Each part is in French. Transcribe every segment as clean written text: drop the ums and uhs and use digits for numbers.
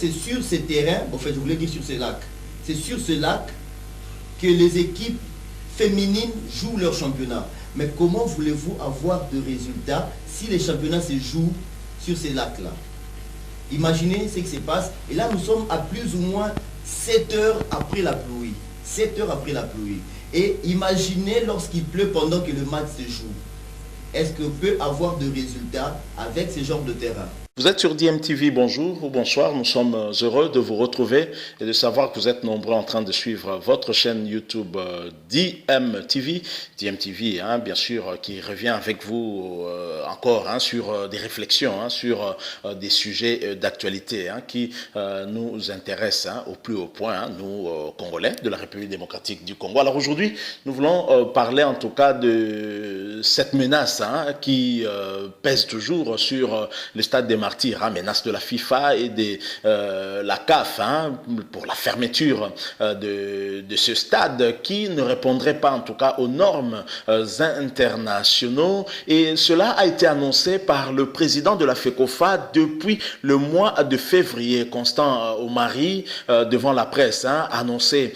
c'est sur ces terrains, en fait je voulais dire sur ces lacs, c'est sur ce lac que les équipes féminines jouent leur championnat. Mais comment voulez-vous avoir de résultats si les championnats se jouent sur ces lacs-là? Imaginez ce qui se passe. Et là, nous sommes à plus ou moins 7 heures après la pluie. 7 heures après la pluie. Et imaginez lorsqu'il pleut pendant que le match se joue. Est-ce qu'on peut avoir de résultats avec ce genre de terrain? Vous êtes sur DMTV, bonjour ou bonsoir, nous sommes heureux de vous retrouver et de savoir que vous êtes nombreux en train de suivre votre chaîne YouTube DMTV. DMTV, bien sûr, qui revient avec vous encore sur des réflexions, sur des sujets d'actualité qui nous intéressent au plus haut point, nous, Congolais de la République démocratique du Congo. Alors aujourd'hui, nous voulons parler en tout cas de cette menace qui pèse toujours sur le stade des martyrs, menace de la FIFA et de la CAF pour la fermeture de ce stade qui ne répondrait pas en tout cas aux normes internationaux. Et cela a été annoncé par le président de la FECOFA depuis le mois de février. Constant Omari, devant la presse, annoncé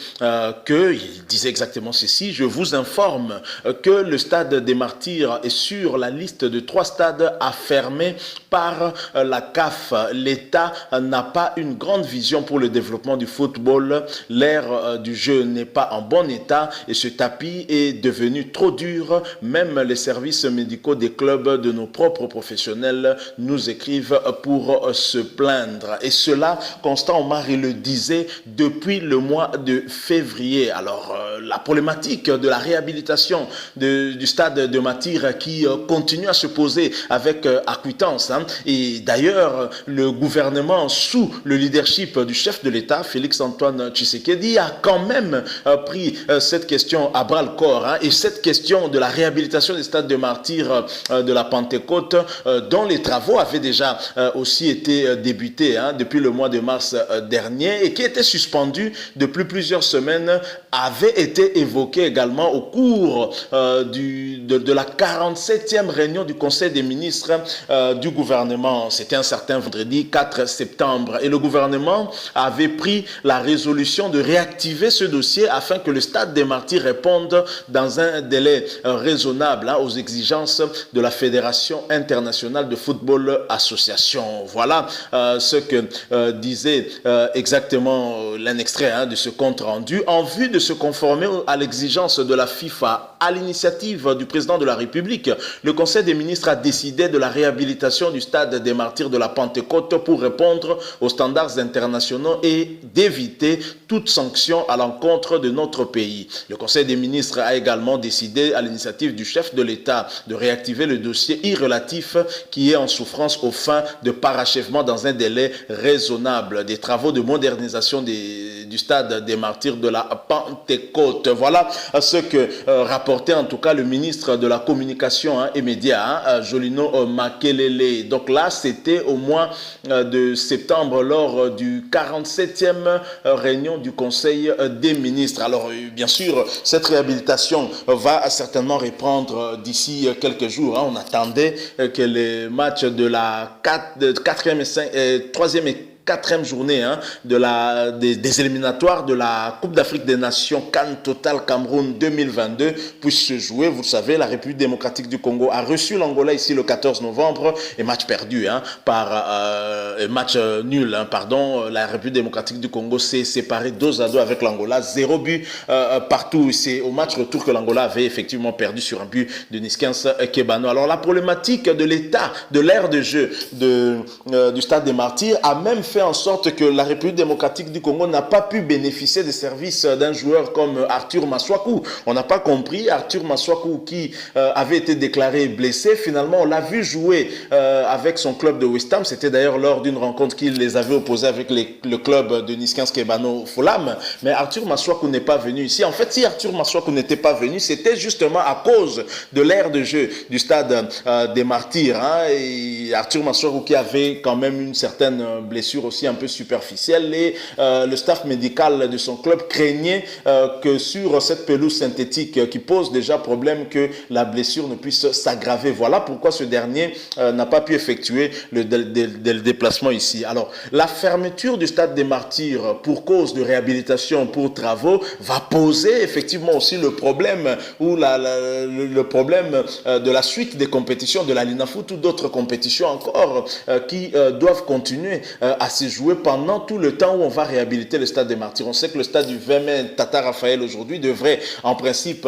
qu'il disait exactement ceci: je vous informe que le stade des martyrs est sur la liste de 3 stades à fermer par la CAF. L'État n'a pas une grande vision pour le développement du football. L'ère du jeu n'est pas en bon état et ce tapis est devenu trop dur. Même les services médicaux des clubs de nos propres professionnels nous écrivent pour se plaindre. Et cela, Constant Omari le disait depuis le mois de février. Alors, la problématique de la réhabilitation du stade de Martyrs qui continue à se poser avec acuitance. Et d'ailleurs, le gouvernement, sous le leadership du chef de l'État, Félix-Antoine Tshisekedi, a quand même pris cette question à bras-le-corps. Et cette question de la réhabilitation des stades de martyrs de la Pentecôte, dont les travaux avaient déjà aussi été débutés depuis le mois de mars dernier et qui était suspendu depuis plusieurs semaines, avait été évoqué également au cours de la 47e réunion du Conseil des ministres du gouvernement. C'était un certain vendredi 4 septembre et le gouvernement avait pris la résolution de réactiver ce dossier afin que le stade des martyrs réponde dans un délai raisonnable aux exigences de la Fédération internationale de football association. Voilà ce que disait exactement l'un extrait de ce compte rendu. En vue de se conformer à l'exigence de la FIFA, à l'initiative du président de la République, le Conseil des ministres a décidé de la réhabilitation du stade des martyrs de la Pentecôte pour répondre aux standards internationaux et d'éviter toute sanction à l'encontre de notre pays. Le Conseil des ministres a également décidé, à l'initiative du chef de l'État, de réactiver le dossier irrélatif qui est en souffrance aux fins de parachèvement dans un délai raisonnable des travaux de modernisation du stade des martyrs de la Pentecôte. Voilà ce que rapportait en tout cas le ministre de la Communication et Médias, Jolino Makelele. Donc là, c'était au mois de septembre lors du 47e réunion du Conseil des ministres. Alors bien sûr, cette réhabilitation va certainement reprendre d'ici quelques jours. On attendait que les matchs de la 4e et 3e et 4e journée des éliminatoires de la Coupe d'Afrique des Nations CAN Total Cameroun 2022 puisse se jouer. Vous le savez, la République démocratique du Congo a reçu l'Angola ici le 14 novembre et match perdu match nul. La République démocratique du Congo s'est séparée 2-2 avec l'Angola, 0 but partout. C'est au match retour que l'Angola avait effectivement perdu sur un but de Niskens Kebano. Alors la problématique de l'état de l'ère de jeu du stade des martyrs a même fait en sorte que la République démocratique du Congo n'a pas pu bénéficier des services d'un joueur comme Arthur Maswaku. On n'a pas compris, Arthur Maswaku qui avait été déclaré blessé, finalement on l'a vu jouer avec son club de West Ham. C'était d'ailleurs lors d'une rencontre qu'il les avait opposés avec le club de Niskens Kebano Folam. Mais Arthur Maswaku n'est pas venu ici. En fait, si Arthur Maswaku n'était pas venu, c'était justement à cause de l'ère de jeu du stade des martyrs. Et Arthur Maswaku qui avait quand même une certaine blessure blessure aussi un peu superficielle et le staff médical de son club craignait que sur cette pelouse synthétique qui pose déjà problème, que la blessure ne puisse s'aggraver. Voilà pourquoi ce dernier n'a pas pu effectuer le déplacement ici. Alors, la fermeture du stade des Martyrs pour cause de réhabilitation, pour travaux, va poser effectivement aussi le problème ou le problème de la suite des compétitions de la Linafoot ou d'autres compétitions encore qui doivent continuer à se jouer pendant tout le temps où on va réhabiliter le stade des Martyrs. On sait que le stade du 20 mai Tata Raphaël aujourd'hui devrait en principe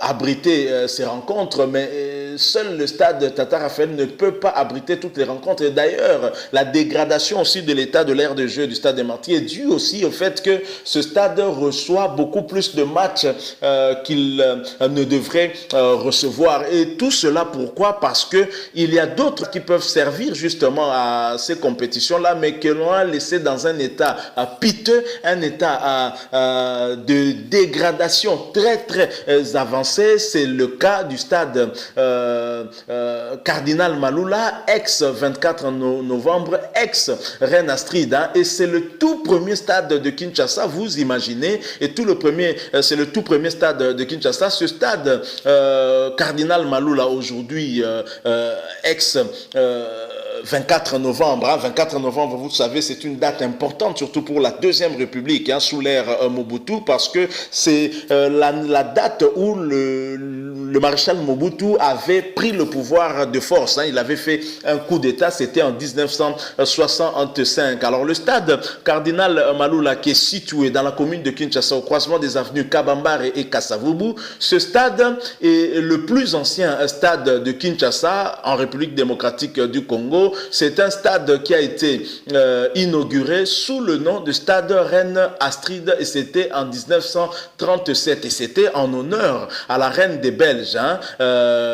abriter ces rencontres, mais seul le stade Tata Raphaël ne peut pas abriter toutes les rencontres. Et d'ailleurs, la dégradation aussi de l'état de l'aire de jeu du stade des Martyrs est due aussi au fait que ce stade reçoit beaucoup plus de matchs qu'il ne devrait recevoir. Et tout cela pourquoi? Parce que il y a d'autres qui peuvent servir justement à ces compétitions-là, mais que l'on a laissé dans un état piteux, un état de dégradation très très avancé. C'est le cas du stade Cardinal Maloula, ex-24 novembre, ex-Reine Astrid, hein, et c'est le tout premier stade de Kinshasa, vous imaginez, et c'est le tout premier stade de Kinshasa. Ce stade Cardinal Maloula aujourd'hui, ex 24 novembre. Hein, 24 novembre, vous savez, c'est une date importante, surtout pour la Deuxième République, hein, sous l'ère Mobutu, parce que c'est la date où le maréchal Mobutu avait pris le pouvoir de force. Hein, il avait fait un coup d'État, c'était en 1965. Alors le stade Cardinal Maloula, qui est situé dans la commune de Kinshasa, au croisement des avenues Kabambare et Kasavubu, ce stade est le plus ancien stade de Kinshasa, en République démocratique du Congo. C'est un stade qui a été inauguré sous le nom de stade Reine Astrid, et c'était en 1937, et c'était en honneur à la reine des Belges, hein,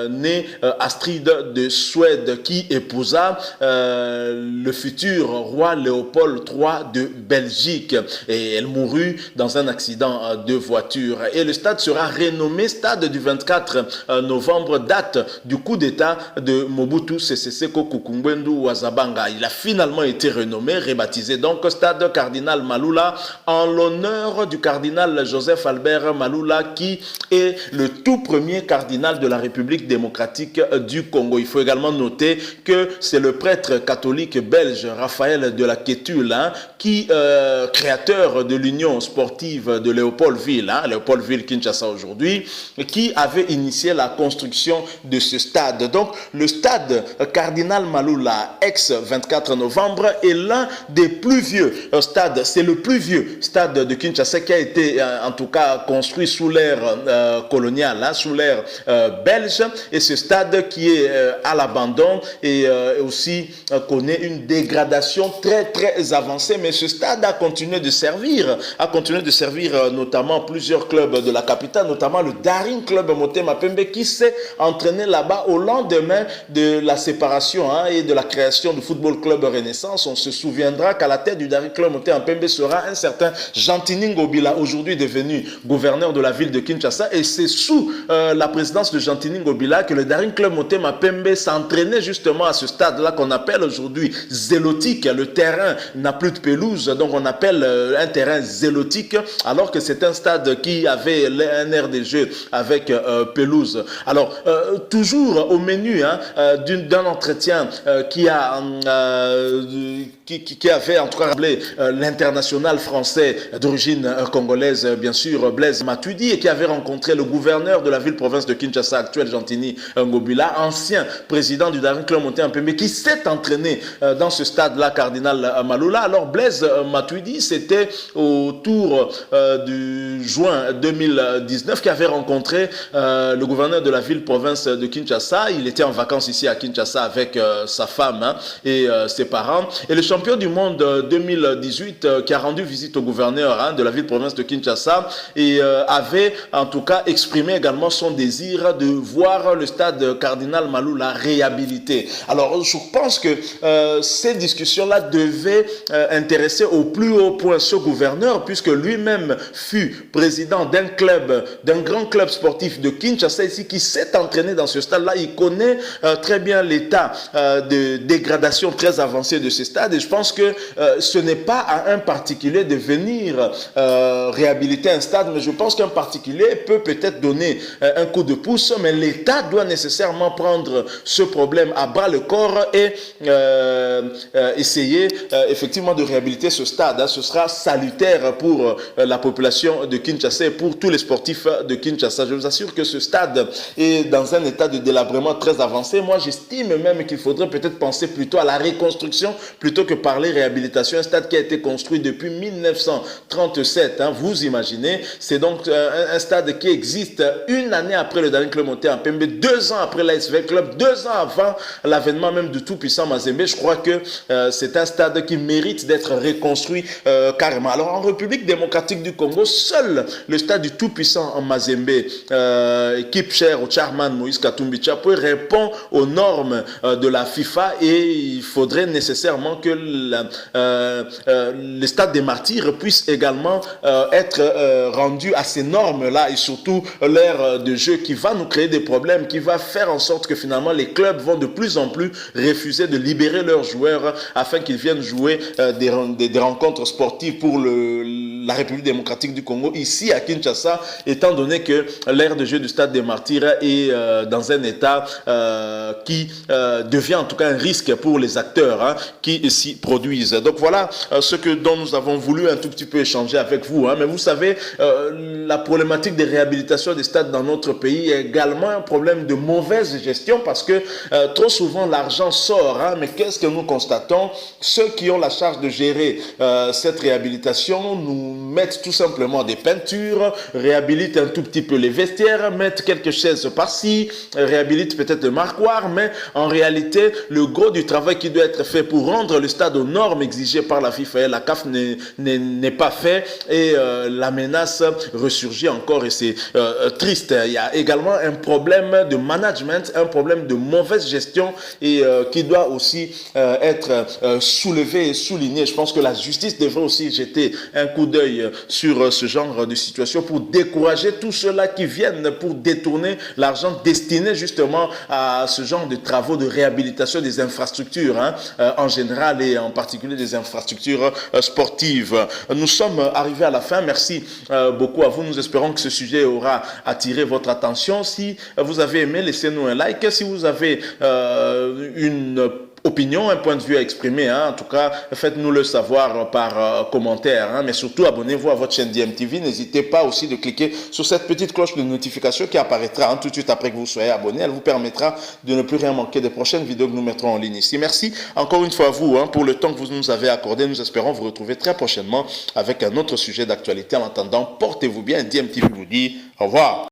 née Astrid de Suède, qui épousa le futur roi Léopold III de Belgique, et elle mourut dans un accident de voiture. Et le stade sera renommé stade du 24 novembre, date du coup d'état de Mobutu Sese Seko Kukumbwendu Wazabanga. Il a finalement été renommé, rebaptisé donc stade Cardinal Maloula, en l'honneur du cardinal Joseph Albert Maloula, qui est le tout premier cardinal de la République démocratique du Congo. Il faut également noter que c'est le prêtre catholique belge Raphaël de la Quétule, hein, qui, créateur de l'Union sportive de Léopoldville, hein, Léopoldville Kinshasa aujourd'hui, qui avait initié la construction de ce stade. Donc le stade Cardinal Maloula, ex-24 novembre, est l'un des plus vieux stades. C'est le plus vieux stade de Kinshasa qui a été en tout cas construit sous l'ère coloniale, hein, sous l'ère belge, et ce stade qui est à l'abandon et aussi connaît une dégradation très très avancée, mais ce stade a continué de servir notamment plusieurs clubs de la capitale, notamment le Daring Club Motema Pembe, qui s'est entraîné là-bas au lendemain de la séparation, hein, et de la création du Football Club Renaissance. On se souviendra qu'à la tête du Daring Club Motema Pembe sera un certain Jantini Ngobila, aujourd'hui devenu gouverneur de la ville de Kinshasa, et c'est sous la présidence de Jantini Ngobila que le Daring Club Motema Pembe s'entraînait justement à ce stade-là qu'on appelle aujourd'hui zélotique. Le terrain n'a plus de pelouse, donc on appelle un terrain zélotique, alors que c'est un stade qui avait un aire de jeu avec pelouse. Alors, toujours au menu, hein, d'un entretien qui avait en tout cas rappelé l'international français d'origine congolaise, bien sûr, Blaise Matuidi, et qui avait rencontré le gouverneur de la ville-province de Kinshasa actuel, Jantini Ngobila, ancien président du Daring Club Motema Pembe, qui s'est entraîné dans ce stade-là, Cardinal Maloula. Alors Blaise Matuidi, c'était autour du juin 2019 qui avait rencontré le gouverneur de la ville-province de Kinshasa. Il était en vacances ici à Kinshasa avec sa femme, hein, et ses parents. Et le champion du monde 2018 qui a rendu visite au gouverneur, hein, de la ville-province de Kinshasa, et avait en tout cas exprimé également son désir désir de voir le stade Cardinal Maloula réhabilité. Alors, je pense que ces discussions-là devaient intéresser au plus haut point ce gouverneur, puisque lui-même fut président d'un grand club sportif de Kinshasa ici, qui s'est entraîné dans ce stade-là. Il connaît très bien l'état de dégradation très avancé de ce stade, et je pense que ce n'est pas à un particulier de venir réhabiliter un stade, mais je pense qu'un particulier peut peut-être donner un coup de pouce, mais l'État doit nécessairement prendre ce problème à bras le corps et essayer effectivement de réhabiliter ce stade. Ce sera salutaire pour la population de Kinshasa et pour tous les sportifs de Kinshasa. Je vous assure que ce stade est dans un état de délabrement très avancé. Moi, j'estime même qu'il faudrait peut-être penser plutôt à la reconstruction plutôt que parler réhabilitation. Un stade qui a été construit depuis 1937, vous imaginez. C'est donc un stade qui existe une année après le dernier club monté en PMB, 2 ans après l'ASV Club, 2 ans avant l'avènement même du tout-puissant Mazembe. Je crois que c'est un stade qui mérite d'être reconstruit carrément. Alors en République démocratique du Congo, seul le stade du tout-puissant en Mazembe, équipe chère au chairman Moïse Katumbi Tchapoué, répond aux normes de la FIFA, et il faudrait nécessairement que le stade des Martyrs puisse également être rendu à ces normes-là, et surtout l'ère de jeu qui va nous créer des problèmes, qui va faire en sorte que finalement les clubs vont de plus en plus refuser de libérer leurs joueurs afin qu'ils viennent jouer des rencontres sportives pour la République démocratique du Congo ici à Kinshasa, étant donné que l'ère de jeu du stade des Martyrs est dans un état qui devient en tout cas un risque pour les acteurs qui s'y produisent. Donc voilà dont nous avons voulu un tout petit peu échanger avec vous. Mais vous savez, la problématique des réhabilitations des stades dans notre pays est également un problème de mauvaise gestion, parce que trop souvent l'argent sort. Mais qu'est-ce que nous constatons? Ceux qui ont la charge de gérer cette réhabilitation nous mettent tout simplement des peintures, réhabilitent un tout petit peu les vestiaires, mettent quelques chaises par-ci, réhabilitent peut-être le marquoir, mais en réalité, le gros du travail qui doit être fait pour rendre le stade aux normes exigées par la FIFA et la CAF n'est pas fait, et la menace ressurgit encore, et c'est triste. Il y a également un problème de management, un problème de mauvaise gestion, et qui doit aussi être soulevé et souligné. Je pense que la justice devrait aussi jeter un coup d'œil sur ce genre de situation pour décourager tous ceux-là qui viennent pour détourner l'argent destiné justement à ce genre de travaux de réhabilitation des infrastructures en général, et en particulier des infrastructures sportives. Nous sommes arrivés à la fin. Merci beaucoup à vous. Nous espérons que ce sujet aura attiré votre attention. Si vous avez aimé, laissez-nous un like. Si vous avez une opinion, un point de vue à exprimer, en tout cas, faites-nous le savoir par commentaire, mais surtout abonnez-vous à votre chaîne DMTV. N'hésitez pas aussi de cliquer sur cette petite cloche de notification qui apparaîtra tout de suite après que vous soyez abonné. Elle vous permettra de ne plus rien manquer des prochaines vidéos que nous mettrons en ligne ici. Merci encore une fois à vous pour le temps que vous nous avez accordé. Nous espérons vous retrouver très prochainement avec un autre sujet d'actualité. En attendant, portez-vous bien. DMTV vous dit au revoir.